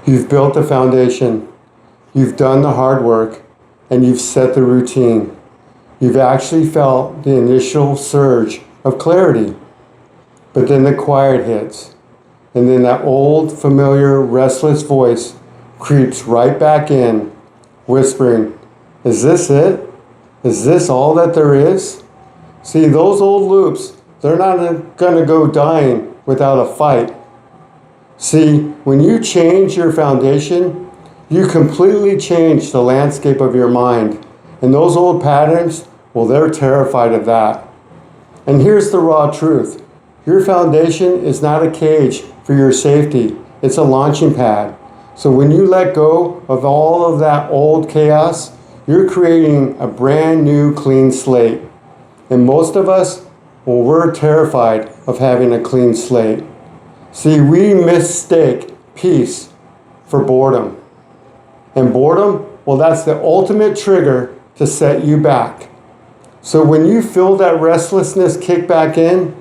You've built the foundation, you've done the hard work, and you've set the routine. You've actually felt the initial surge of clarity, but then the quiet hits, and then that old, familiar, restless voice creeps right back in, whispering, "Is this it? Is this all that there is?" See, those old loops, they're not going to go dying without a fight. See, when you change your foundation, you completely change the landscape of your mind. And those old patterns, well, they're terrified of that. And here's the raw truth. Your foundation is not a cage for your safety. It's a launching pad. So when you let go of all of that old chaos, you're creating a brand new clean slate. And most of us, well, we're terrified of having a clean slate. See, we mistake peace for boredom. And boredom, well, that's the ultimate trigger to set you back. So when you feel that restlessness kick back in,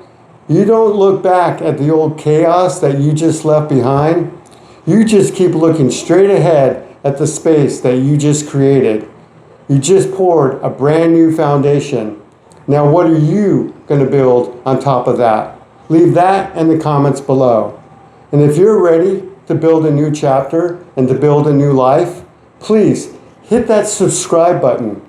you don't look back at the old chaos that you just left behind. You just keep looking straight ahead at the space that you just created. You just poured a brand new foundation. Now, what are you going to build on top of that? Leave that in the comments below. And if you're ready to build a new chapter and to build a new life, please hit that subscribe button